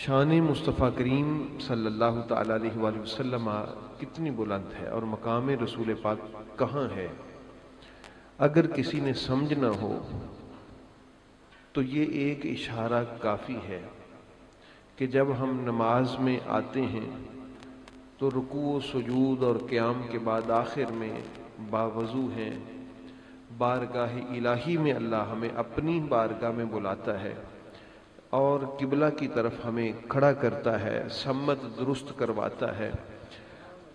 شان مصطفیٰ کریم صلی اللہ تعالیٰ علیہ وآلہ وسلم کتنی بلند ہے اور مقام رسول پاک کہاں ہے؟ اگر کسی نے سمجھنا ہو تو یہ ایک اشارہ کافی ہے کہ جب ہم نماز میں آتے ہیں تو رکوع و سجود اور قیام کے بعد آخر میں باوضو ہیں، بارگاہ الہی میں اللہ ہمیں اپنی بارگاہ میں بلاتا ہے اور قبلہ کی طرف ہمیں کھڑا کرتا ہے، سمت درست کرواتا ہے۔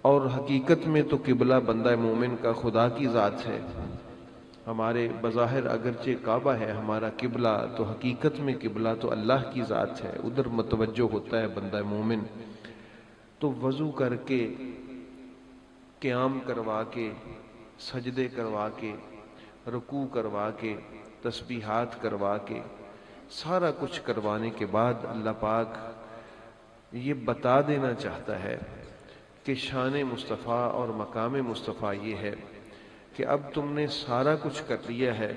اور حقیقت میں تو قبلہ بندہ مومن کا خدا کی ذات ہے۔ ہمارے بظاہر اگرچہ کعبہ ہے ہمارا قبلہ، تو حقیقت میں قبلہ تو اللہ کی ذات ہے، ادھر متوجہ ہوتا ہے بندہ مومن۔ تو وضو کر کے، قیام کروا کے، سجدے کروا کے، رکوع کروا کے، تسبیحات کروا کے، سارا کچھ کروانے کے بعد اللہ پاک یہ بتا دینا چاہتا ہے کہ شان مصطفیٰ اور مقام مصطفیٰ یہ ہے کہ اب تم نے سارا کچھ کر لیا ہے،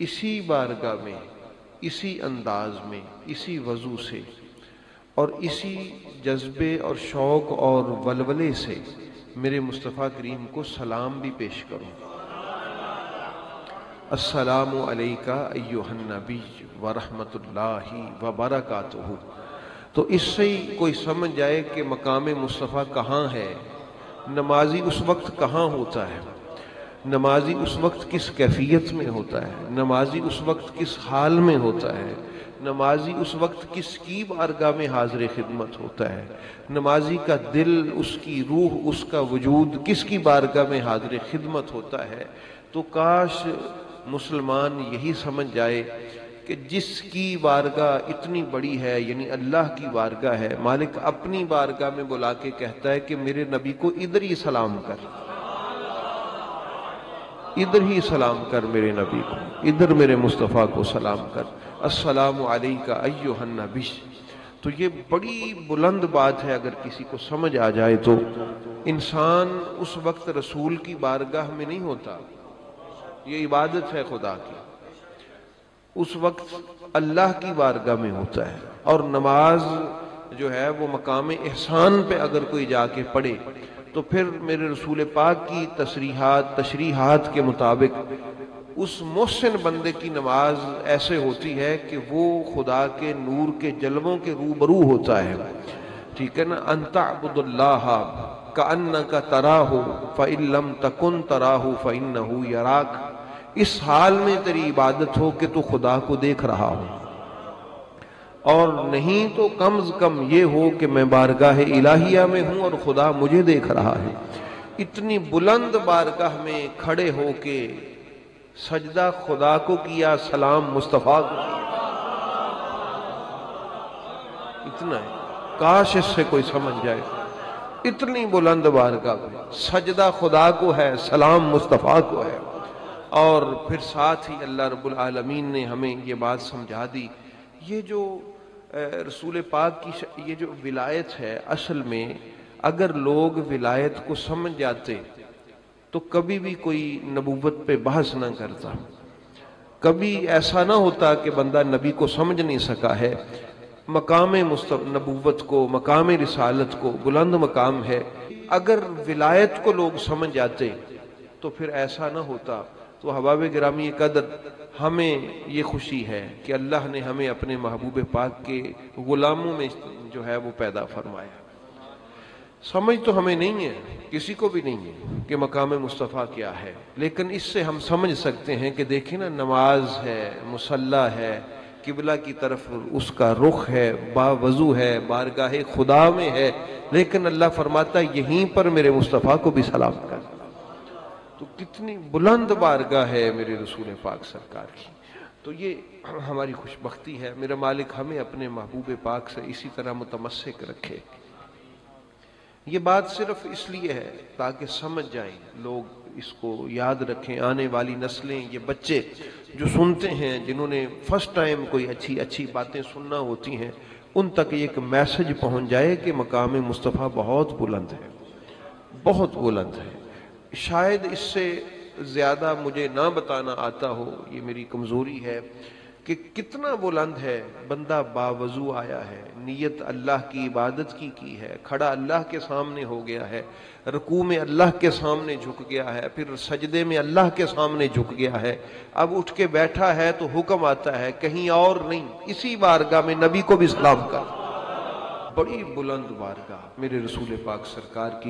اسی بارگاہ میں، اسی انداز میں، اسی وضو سے اور اسی جذبے اور شوق اور ولولے سے میرے مصطفیٰ کریم کو سلام بھی پیش کرو۔ السلام علیکہ ایہا النبی ورحمۃ اللہ وبرکاتہ۔ تو اس سے ہی کوئی سمجھ جائے کہ مقام مصطفیٰ کہاں ہے، نمازی اس وقت کہاں ہوتا ہے، نمازی اس وقت کس کیفیت میں ہوتا ہے، نمازی اس وقت کس حال میں ہوتا ہے، نمازی اس وقت کس کی بارگاہ میں حاضر خدمت ہوتا ہے، نمازی کا دل، اس کی روح، اس کا وجود کس کی بارگاہ میں حاضر خدمت ہوتا ہے۔ تو کاش مسلمان یہی سمجھ جائے کہ جس کی بارگاہ اتنی بڑی ہے، یعنی اللہ کی بارگاہ ہے، مالک اپنی بارگاہ میں بلا کے کہتا ہے کہ میرے نبی کو ادھر ہی سلام کر، ادھر ہی سلام کر میرے نبی کو، ادھر میرے مصطفیٰ کو سلام کر، السلام علیکہ ایہا النبی۔ تو یہ بڑی بلند بات ہے، اگر کسی کو سمجھ آ جائے تو انسان اس وقت رسول کی بارگاہ میں نہیں ہوتا، یہ عبادت ہے خدا کی، اس وقت اللہ کی بارگاہ میں ہوتا ہے۔ اور نماز جو ہے وہ مقام احسان پہ اگر کوئی جا کے پڑھے تو پھر میرے رسول پاک کی تشریحات کے مطابق اس محسن بندے کی نماز ایسے ہوتی ہے کہ وہ خدا کے نور کے جلووں کے روبرو ہوتا ہے، ٹھیک ہے نا۔ ان تعبد اللہ کأنک تراہ فإن لم تکن تراہ فإنہ یراک۔ اس حال میں تیری عبادت ہو کہ تو خدا کو دیکھ رہا ہو، اور نہیں تو کم از کم یہ ہو کہ میں بارگاہ الہیہ میں ہوں اور خدا مجھے دیکھ رہا ہے۔ اتنی بلند بارگاہ میں کھڑے ہو کے سجدہ خدا کو کیا، سلام مصطفیٰ کو کیا، اتنا ہے۔ کاش اس سے کوئی سمجھ جائے، اتنی بلند بارگاہ میں سجدہ خدا کو ہے، سلام مصطفیٰ کو ہے۔ اور پھر ساتھ ہی اللہ رب العالمین نے ہمیں یہ بات سمجھا دی، یہ جو رسول پاک کی یہ جو ولایت ہے، اصل میں اگر لوگ ولایت کو سمجھ جاتے تو کبھی بھی کوئی نبوت پہ بحث نہ کرتا، کبھی ایسا نہ ہوتا کہ بندہ نبی کو سمجھ نہیں سکا ہے۔ مقام نبوت کو، مقام رسالت کو بلند مقام ہے، اگر ولایت کو لوگ سمجھ جاتے تو پھر ایسا نہ ہوتا۔ تو احباب گرامی قدر، ہمیں یہ خوشی ہے کہ اللہ نے ہمیں اپنے محبوب پاک کے غلاموں میں جو ہے وہ پیدا فرمایا۔ سمجھ تو ہمیں نہیں ہے، کسی کو بھی نہیں ہے کہ مقام مصطفیٰ کیا ہے، لیکن اس سے ہم سمجھ سکتے ہیں کہ دیکھیں نا، نماز ہے، مصلی ہے، قبلہ کی طرف اس کا رخ ہے، باوضو ہے، بارگاہ خدا میں ہے، لیکن اللہ فرماتا ہے یہیں پر میرے مصطفیٰ کو بھی سلام کر۔ تو کتنی بلند بارگاہ ہے میرے رسول پاک سرکار کی۔ تو یہ ہماری خوش بختی ہے، میرا مالک ہمیں اپنے محبوب پاک سے اسی طرح متمسک رکھے۔ یہ بات صرف اس لیے ہے تاکہ سمجھ جائیں لوگ، اس کو یاد رکھیں، آنے والی نسلیں، یہ بچے جو سنتے ہیں، جنہوں نے فرسٹ ٹائم کوئی اچھی باتیں سننا ہوتی ہیں، ان تک ایک میسج پہنچ جائے کہ مقام مصطفیٰ بہت بلند ہے، بہت بلند ہے۔ شاید اس سے زیادہ مجھے نہ بتانا آتا ہو، یہ میری کمزوری ہے، کہ کتنا بلند ہے، بندہ باوضو آیا ہے، نیت اللہ کی عبادت کی ہے، کھڑا اللہ کے سامنے ہو گیا ہے، رکوع میں اللہ کے سامنے جھک گیا ہے، پھر سجدے میں اللہ کے سامنے جھک گیا ہے، اب اٹھ کے بیٹھا ہے تو حکم آتا ہے کہیں اور نہیں، اسی بارگاہ میں نبی کو بھی سلام کر۔ بڑی بلند بارگاہ میرے رسول پاک سرکار کی۔